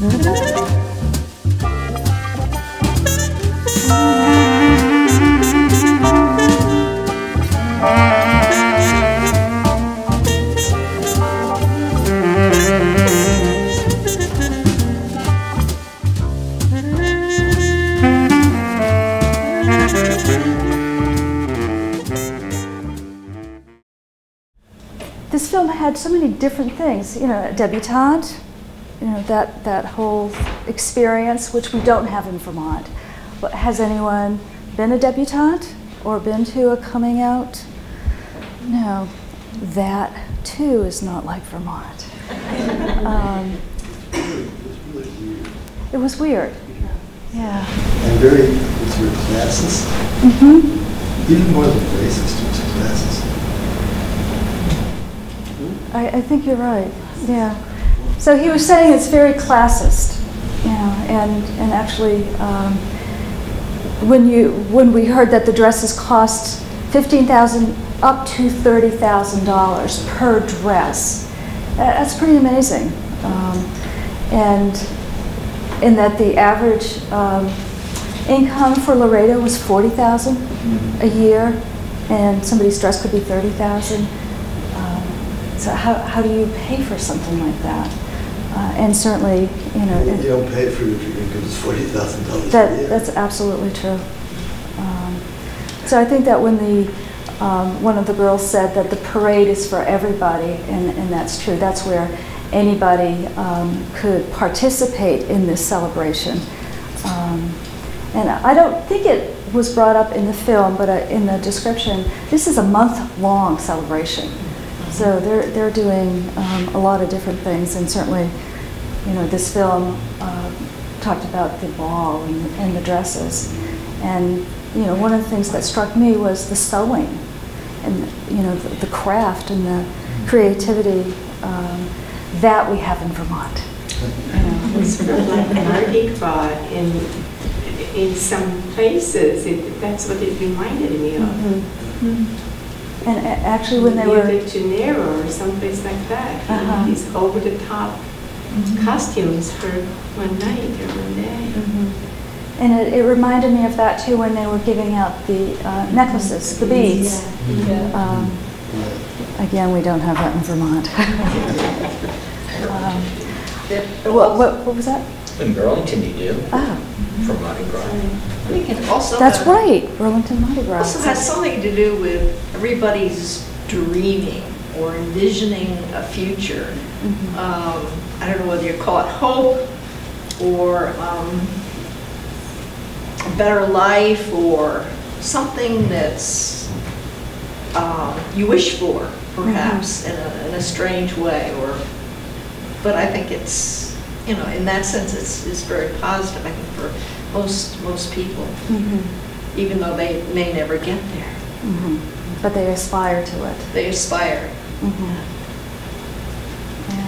This film had so many different things, you know, debutante, you know, that whole experience, which we don't have in Vermont. But has anyone been a debutante or been to a coming out? No, that too is not like Vermont. It was weird. Yeah. And very, it's very classist. Mm-hmm. Even more than racist, it was classist. I think you're right. Yeah. So he was saying it's very classist, you know, and actually, when we heard that the dresses cost $15,000 up to $30,000 per dress, that's pretty amazing. And in that the average income for Laredo was $40,000 a year, and somebody's dress could be $30,000. So how do you pay for something like that? And certainly, you know, you don't pay for it if your income is $40,000 a year. That's absolutely true. So I think that when one of the girls said that the parade is for everybody, and that's true. That's where anybody could participate in this celebration. And I don't think it was brought up in the film, but in the description, this is a month-long celebration. So they're doing a lot of different things, and certainly, you know, this film talked about the ball and the dresses. And, you know, one of the things that struck me was the sewing and, you know, the craft and the creativity that we have in Vermont. You know. It's sort of like Mardi Gras in some places. That's what it reminded me of. Mm-hmm. And actually, when they were Rio de Janeiro or someplace like that, these over-the-top costumes for one night or one day. And it reminded me of that too when they were giving out the necklaces, the beads. Again, we don't have that in Vermont. What was that? In Burlington, you do. Oh. For Mardi Gras. We can also That's right, Burlington Mardi Gras. Also has something to do with everybody's dreaming or envisioning a future. I don't know whether you call it hope or a better life or something that's you wish for, perhaps, in a strange way. But I think it's, you know, in that sense, it's very positive, I think, for most people, even though they may never get there. But they aspire to it. They aspire.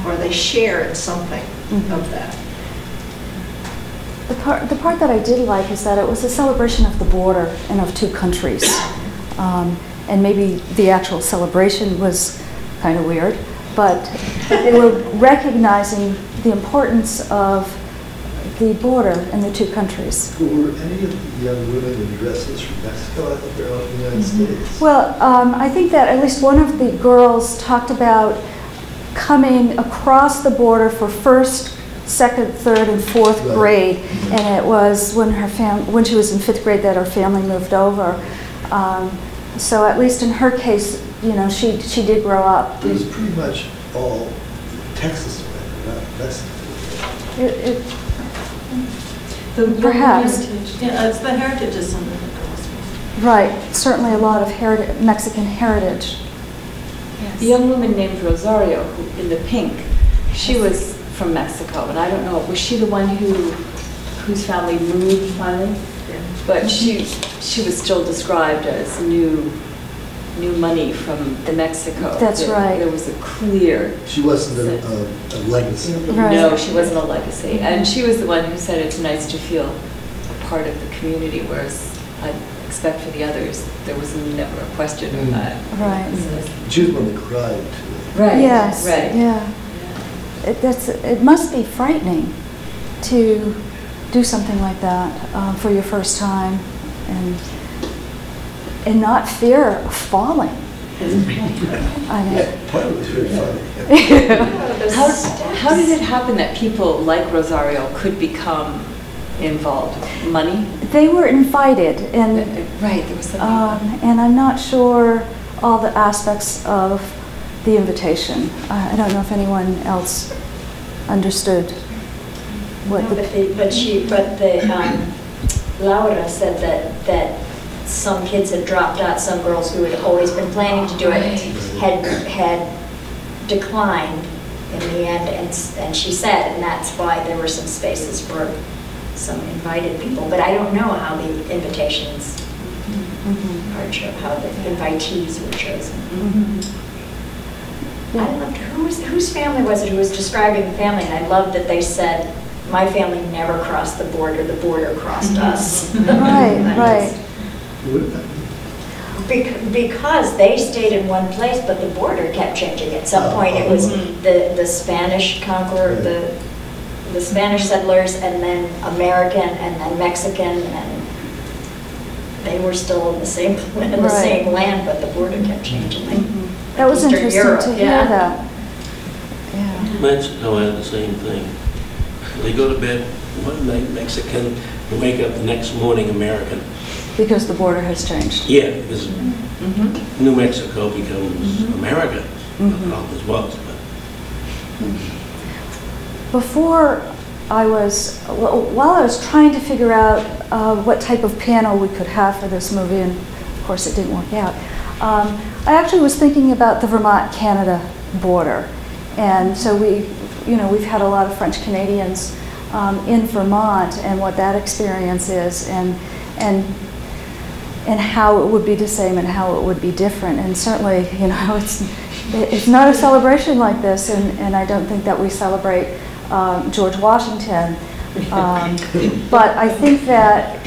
Or they share in something of that. The part that I did like is that it was a celebration of the border and of two countries. And maybe the actual celebration was kind of weird, but they were recognizing the importance of the border and the two countries. Were any of the young women in dresses from Mexico? I thought they were all from the United States. Well, I think that at least one of the girls talked about coming across the border for first, second, third, and fourth grade, and it was when when she was in fifth grade that her family moved over. So at least in her case, you know, she did grow up. It was pretty much all Texas women, not Mexico. Perhaps. Yeah, it's the heritage of some of the girls. Right, certainly a lot of Mexican heritage. Yes. The young woman named Rosario, who, in the pink, she was from Mexico, and I don't know, was she the one whose family moved finally? Yeah. But she was still described as new money from the Mexico. That's right. There was a clear... She wasn't a legacy. Right. No, she wasn't a legacy. And she was the one who said it's nice to feel a part of the community, whereas I expect for the others, there was never a question of that. Right. She was one that cried, too. Right. Yes. Right. Yeah. It must be frightening. to do something like that for your first time, and not fear falling. I mean, Part of it was very funny. How did it happen that people like Rosario could become involved? Money? they were invited, and Right, there was something. and I'm not sure all the aspects of the invitation. I don't know if anyone else understood what No, Laura said that some kids had dropped out, some girls who had always been planning to do it had declined in the end, and she said, and that's why there were some spaces for some invited people, but I don't know how the invitations are chosen, how the invitees were chosen. I loved, whose family was it who was describing the family, and I loved that they said, my family never crossed the border crossed us. Right. Because they stayed in one place, but the border kept changing. At some point, it was the Spanish conqueror, the Spanish settlers, and then American, and then Mexican, and they were still in the same same land, but the border kept changing. That was Eastern interesting Europe, to hear yeah. that. Yeah. Mexico had the same thing. They go to bed one night Mexican, and wake up the next morning American. Because the border has changed. Yeah, because New Mexico becomes America, as well. Before while I was trying to figure out what type of panel we could have for this movie, and of course it didn't work out, I actually was thinking about the Vermont-Canada border. And so we've had a lot of French Canadians in Vermont, and what that experience is, and how it would be the same and how it would be different. And certainly, it's not a celebration like this, and I don't think that we celebrate George Washington. But I think that,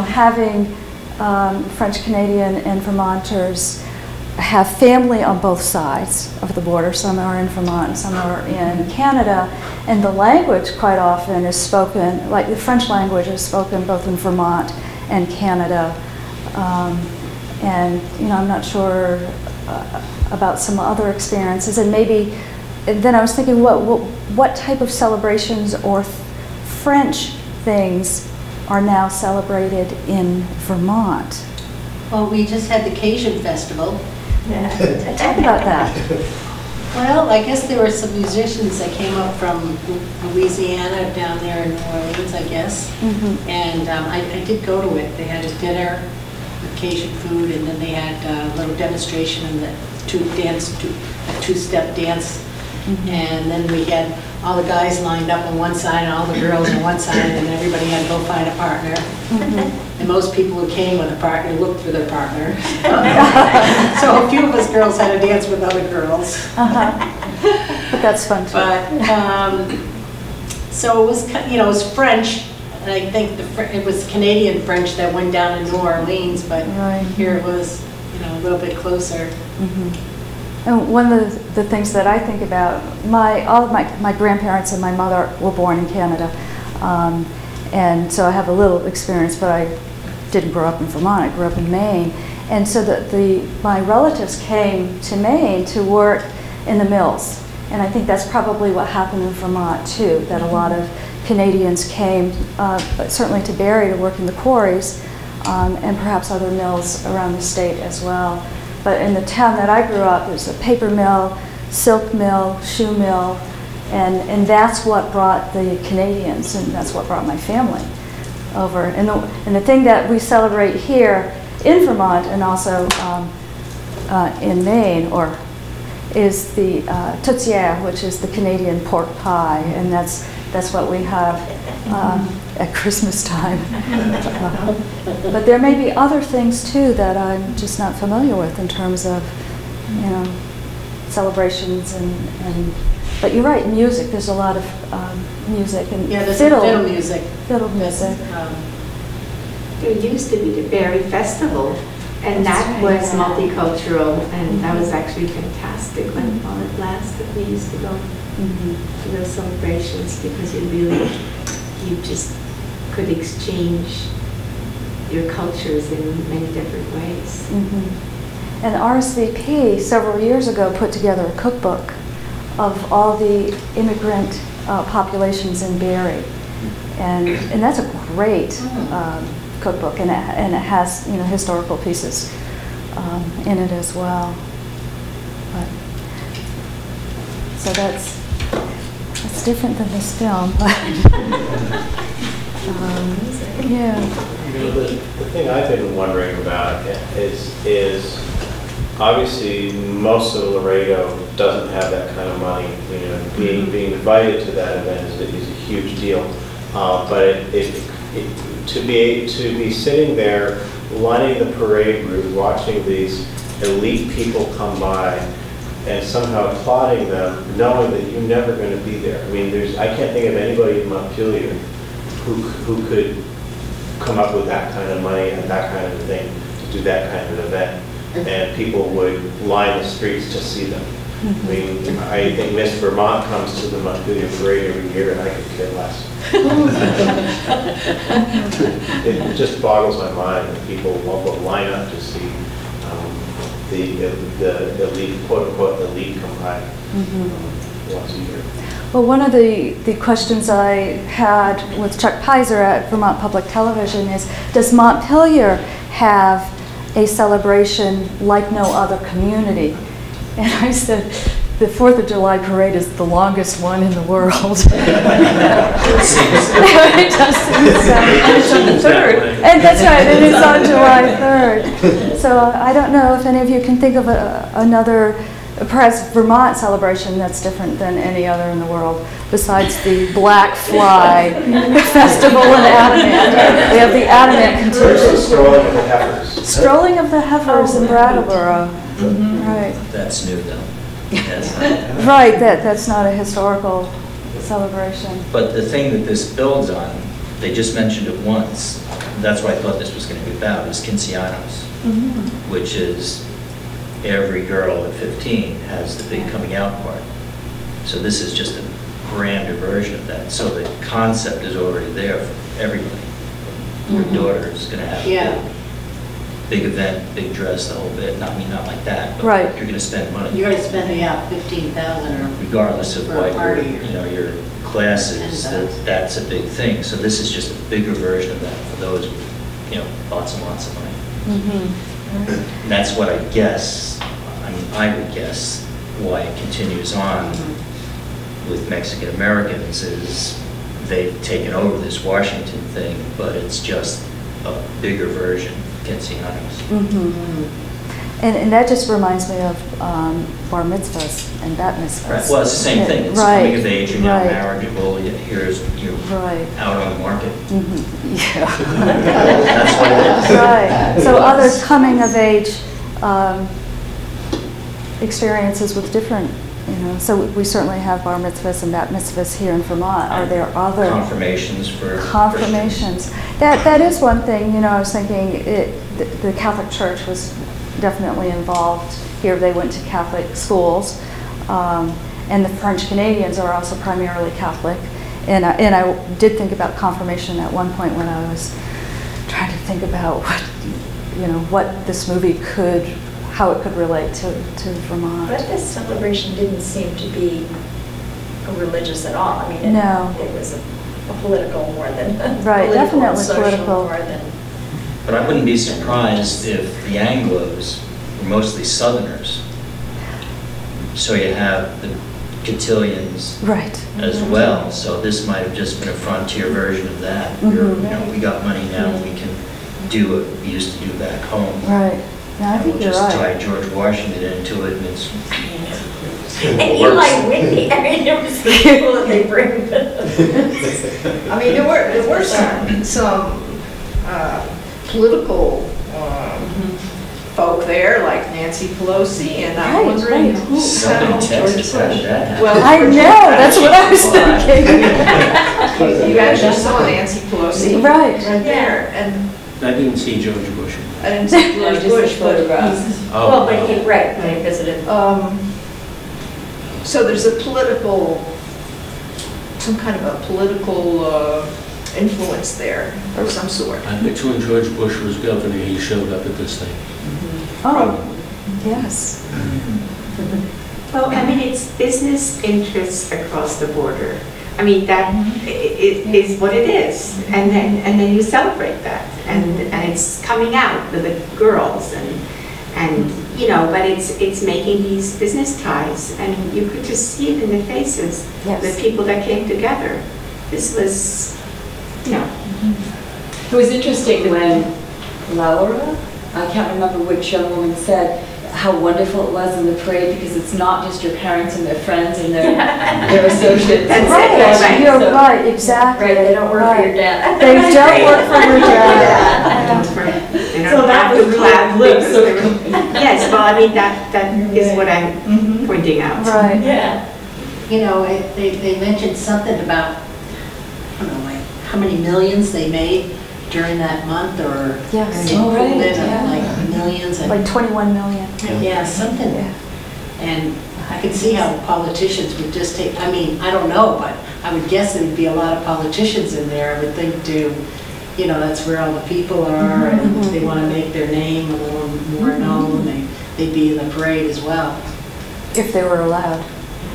having French Canadian and Vermonters have family on both sides of the border. Some are in Vermont and some are in Canada, and the language quite often is spoken, like the French language is spoken both in Vermont and Canada. And I'm not sure about some other experiences, and maybe then I was thinking what type of celebrations or French things are now celebrated in Vermont. Well, we just had the Cajun Festival. Talk about that. Well, I guess there were some musicians that came up from Louisiana down there in New Orleans, I guess. And I did go to it. They had a dinner with Cajun food, and then they had a little demonstration in the two-step dance. And then we had all the guys lined up on one side and all the girls on one side, and everybody had to go find a partner. And most people who came with a partner looked for their partner. So a few of us girls had to dance with other girls. But that's fun too. But so it was, it was French, and I think it was Canadian French that went down to New Orleans, but here it was, a little bit closer. And one of the things that I think about, all of my grandparents and my mother were born in Canada, and so I have a little experience, but I didn't grow up in Vermont. I grew up in Maine, and so my relatives came to Maine to work in the mills, and I think that's probably what happened in Vermont too. That a lot of Canadians came, certainly to Barrie to work in the quarries, and perhaps other mills around the state as well. But in the town that I grew up, there's a paper mill, silk mill, shoe mill, and that's what brought the Canadians, and that's what brought my family over. And the thing that we celebrate here in Vermont and also in Maine, is the tourtière, which is the Canadian pork pie, and that's what we have at Christmas time. But there may be other things too that I'm just not familiar with in terms of, celebrations but you're right, music. There's a lot of music and there's fiddle music. Fiddle music. There used to be the Berry Festival, and that was multicultural, and that was actually fantastic while it lasted. We used to go to those celebrations because you really you just could exchange your cultures in many different ways. And RSVP several years ago put together a cookbook of all the immigrant populations in Barre, and that's a great cookbook, and it has historical pieces in it as well. But, so that's different than this film. Yeah. The thing I've been wondering about is obviously most of Laredo doesn't have that kind of money. Being invited to that event is a huge deal. But to be sitting there, lining the parade route, watching these elite people come by, and somehow applauding them, knowing that you're never going to be there. I mean, I can't think of anybody in Montpelier who could come up with that kind of money and that kind of thing to do that kind of event. And people would line the streets to see them. I mean, I think Miss Vermont comes to the Montpelier Parade every year, and I could care less. It just boggles my mind that people will line up to see the elite, quote-unquote, elite come by once a year. Well, one of the questions I had with Chuck Pizer at Vermont Public Television is, does Montpelier have a celebration like no other community? And I said, the 4th of July parade is the longest one in the world. It does seem so. It seems that way. And that's right, and it's on July 3rd. So I don't know if any of you can think of another, perhaps Vermont celebration that's different than any other in the world, besides the Black Fly Festival in Adamant. We have the Adamant contingent. Strolling of the Heifers. Strolling of the Heifers in Brattleboro. Right. That's new though. Yes. Right, that's not a historical celebration. But the thing that this builds on, they just mentioned it once, that's what I thought this was going to be about, is Quinceaños, which is every girl at 15 has the big coming out party. So this is just a grander version of that. So the concept is already there for everybody. Your daughter is going to have a big event, big dress, the whole bit. Not like that, but right. You're going to spend money. You're going to spend, $15,000 regardless of what your class is. That's a big thing. So this is just a bigger version of that for those with lots and lots of money. And that's what I guess. I mean, I would guess why it continues on with Mexican Americans is they've taken over this Washington thing, but it's just a bigger version. Quinceaños. And that just reminds me of bar mitzvahs and bat mitzvahs. Right. Well, it's the same thing. It's coming of age, you're now marriageable, you're out on the market. Yeah. That's what it is. Right. So other coming of age experiences with different, so we certainly have bar mitzvahs and bat mitzvahs here in Vermont. Are there other confirmations for confirmations? That is one thing. I was thinking the Catholic Church was definitely involved here. They went to Catholic schools, and the French Canadians are also primarily Catholic. And I did think about confirmation at one point when I was trying to think about what this movie how it could relate to Vermont. But this celebration didn't seem to be religious at all. I mean, it was a political more than right, definitely political more than. But I wouldn't be surprised if the Anglos were mostly Southerners. So you have the cotillions as well. So this might have just been a frontier version of that. We got money now, we can do what we used to do back home. Right. No, I think you're right. We'll just tie George Washington into it, and it's. And Eli Whitney, I mean, it was the people that they bring. I mean, there were some political folk there, like Nancy Pelosi, and I'm wondering who. Somebody Texas had that. Well, I know, that's what I was thinking. You actually saw Nancy Pelosi right there, and I didn't see George Bush. I didn't see George Bush, but he visited. So there's some kind of a political influence there of some sort. I bet you when George Bush was governor, he showed up at this thing. Oh, yes. Well, I mean, it's business interests across the border. I mean, that is what it is, and then you celebrate that, and it's coming out with the girls, and you know, but it's making these business ties, and you could just see it in the faces of the people that came together. This was, you know. It was interesting when Laura, I can't remember which young woman, said how wonderful it was in the parade because it's not just your parents and their friends and their associates. That's right. You're right, exactly. Right, they don't work for your dad. They don't work for your dad. So that was Yes, well, I mean, that is what I'm pointing out. Right. Yeah. You know, they mentioned something about, I don't know, like how many millions they made during that month, or Yes. an Oh, right, improvement yeah. of like millions. Like 21 million. Yeah, something. Yeah. And I could see how the politicians would just take, I mean, I don't know, but I would guess there'd be a lot of politicians in there, I would think, to, you know, that's where all the people are, and they want to make their name a little more known, they'd be in the parade as well. If they were allowed.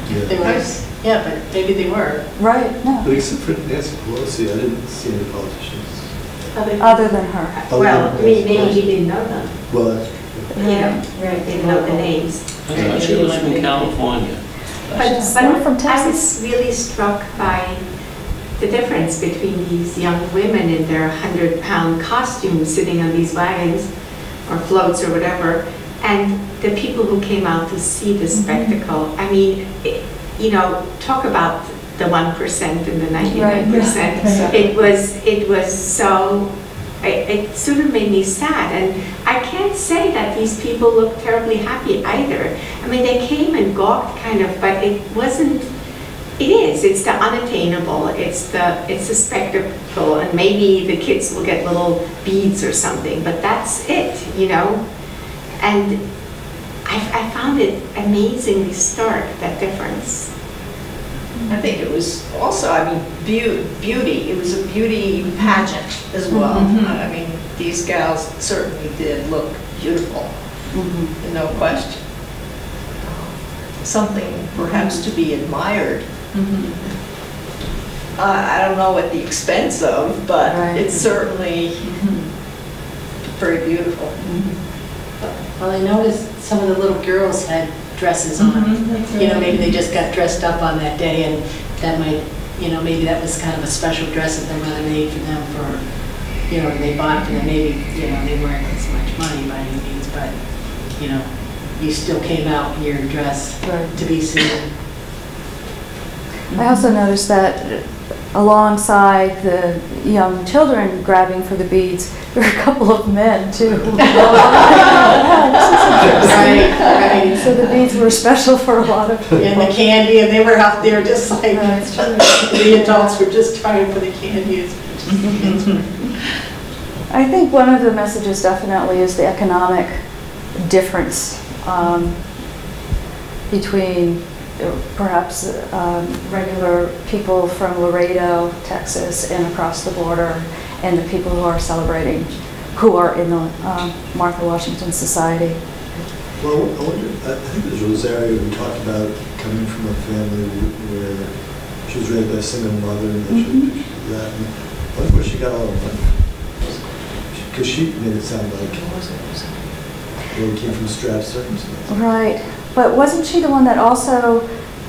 They were, yeah, but maybe they were. Right, no. But except for Nancy Pelosi, I didn't see any politicians. Other than her. Well, I mean, maybe he didn't know them, Well, that's you know, didn't know the names. I thought she was from California. But from I Texas. was really struck by the difference between these young women in their 100-pound costumes sitting on these wagons or floats or whatever, and the people who came out to see the spectacle. I mean, you know, talk about the 1% and the 99%. It was so, it sort of made me sad, and I can't say that these people looked terribly happy either. I mean, they came and gawked kind of, but it wasn't. It's the unattainable. It's the spectacle, and maybe the kids will get little beads or something, but that's it, you know. And I found it amazingly stark, that difference. I think it was also, I mean, beauty. It was a beauty pageant as well. I mean, these gals certainly did look beautiful, no question. Something perhaps to be admired. I don't know at the expense of, but it's certainly very beautiful. Well, I noticed some of the little girls had dresses on. You know, maybe they just got dressed up on that day, and that might, you know, maybe that was kind of a special dress that their mother made for them, for, you know, they bought for them. Maybe, you know, they weren't as much money by any means, but, you know, you still came out in your dress to be seen. I also noticed that alongside the young children grabbing for the beads, there were a couple of men too. Right. So the beads were special for a lot of people. And the candy, and they were out there just like, the adults were just trying for the candies. I think one of the messages definitely is the economic difference between perhaps regular people from Laredo, Texas, and across the border, and the people who are celebrating, who are in the Martha Washington Society. Well, I wonder, I think it was Rosario who talked about coming from a family where she was raised by a single mother, and she that. And I wonder where she got all the money. Because she made it sound like it came from strapped circumstances. Right. But wasn't she the one that also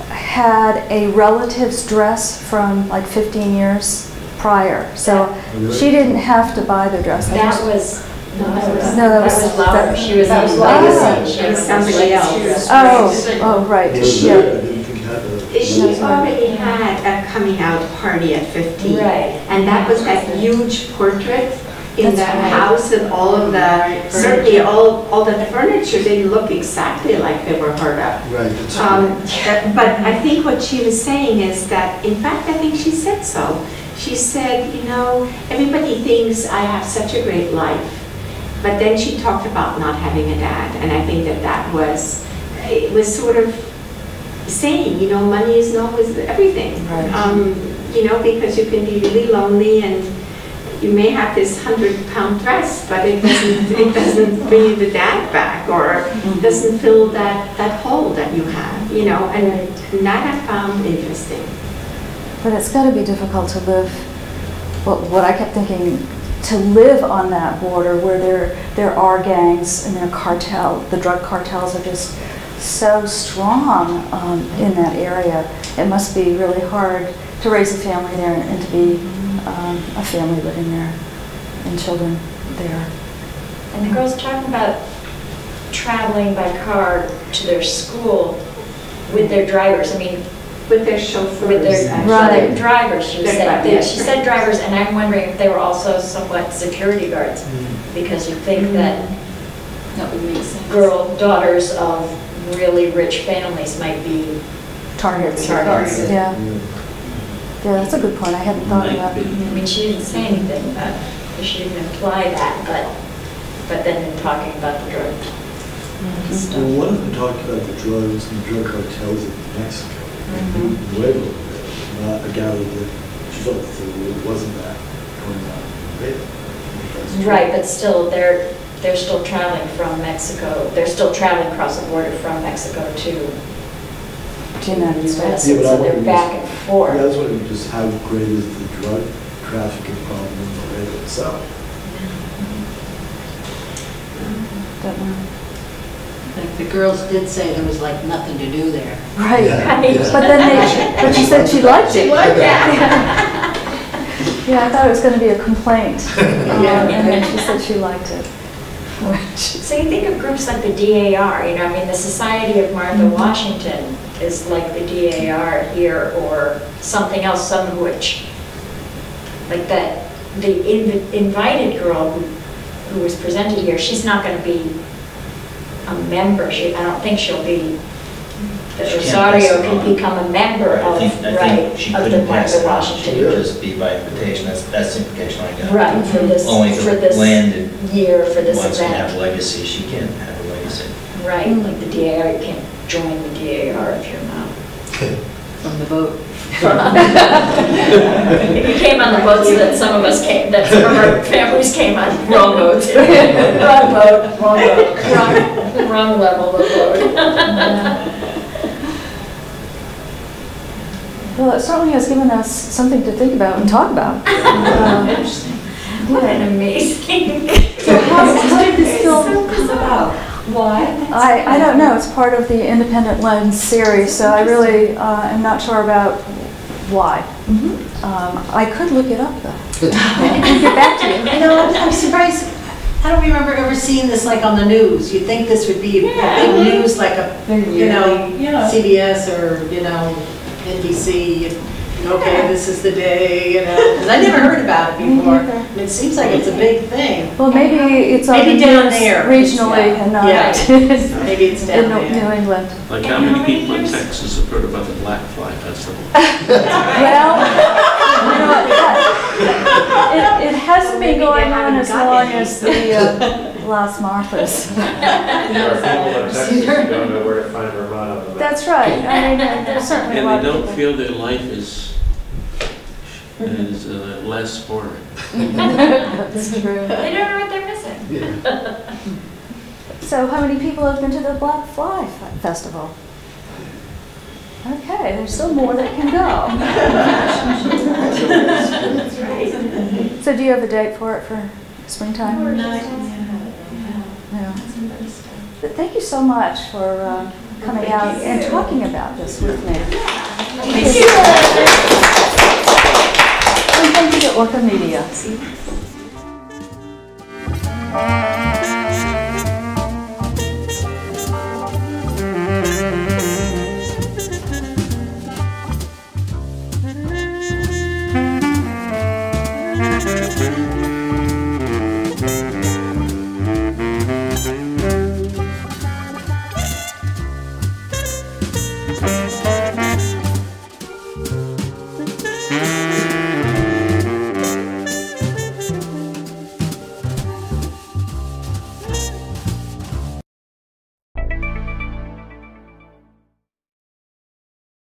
had a relative's dress from like 15 years prior? So she didn't have to buy the dress. That was that was Laura. She was that was Laura. She was somebody else. Oh, right. Yeah. Yeah. I didn't think had a... She already had a coming out party at 15. Right. And that was that huge portrait in That's that right. house, and all of the, certainly all the furniture didn't look exactly like they were hard up. Right, that's right. But I think what she was saying is that, in fact, I think she said so. She said, you know, everybody thinks I have such a great life. But then she talked about not having a dad, and I think that it was sort of saying, you know, money is not always everything. Right. you know, because you can be really lonely and you may have this 100-pound dress, but it doesn't bring you the dad back, or doesn't fill that hole that you have, you know, and that I found interesting. But it's got to be difficult to live, what I kept thinking, to live on that border where there are gangs and there are the drug cartels are just so strong in that area. It must be really hard to raise a family there and to be a family living there and children there. And the girls talk about traveling by car to their school with their drivers. I mean, with their chauffeurs. With their drivers, she said. She said drivers, and I'm wondering if they were also somewhat security guards, because you think that would make sense. daughters of really rich families might be targets. Yeah. Yeah, that's a good point. I hadn't thought about it. I mean, she didn't say anything about it. She didn't imply that, but then in talking about the drugs stuff. Well, one of them talked about the drugs and the drug cartels in Mexico. Nuevo Laredo. I gathered that she's all it wasn't that going on. Right, but still, they're still traveling from Mexico. They're still traveling across the border from Mexico to United States. Yeah, but so they're back and forth. Yeah, I was wondering just how great is the drug trafficking problem in Laredo itself? Like the girls did say there was like nothing to do there. Right. Yeah. But then but she said she liked it. Yeah, I thought it was going to be a complaint. And then she said she liked it. So you think of groups like the DAR, you know, I mean, the Society of Martha Washington is like the DAR here, or something else, some of which, like that, the invited girl who was presented here, she's not going to be a member. I don't think she'll be, that Rosario can become a member of, I think she of the couldn't pass Martha it on. Washington. She would just be by invitation. That's the implication I got. Right, for this Only the landed year, for this wants to have event. legacy. She can't have a legacy. Right, like the DAR, you can't join the DAR if you're not. From the boat. If you came on the boats that some of us came, that some of our families came on, wrong boats. Wrong boat, wrong level of boat. Well, it certainly has given us something to think about and talk about. Interesting. What an amazing. So how did this film come about? Why? I don't know. It's part of the Independent Lens series, so I really am not sure about why. I could look it up, though. And get back to you. You know, I'm surprised. I don't remember ever seeing this like on the news. You'd think this would be a big news, like CBS or NBC. Okay, this is the day. Because I never heard about it before. And it seems like it's a big thing. Well, maybe it's on Maybe the down news there. regionally and not Maybe it's down in there. New England. Like how many people in Texas have heard about the Black Fly Festival? Well, you know what, it hasn't been going on as long as the Las Marthas. There are people in Texas who don't know where to find Vermont on the map. That's right. I mean, there's certainly a lot And they of don't people. feel their life is less for. That's true. They don't know what they're missing. So how many people have been to the Black Fly Festival? Okay, there's still more that can go. That's right. So do you have a date for it for springtime? No. Yeah. But thank you so much for coming out and talking about this with me. Thank you. And thank you to Orca Media.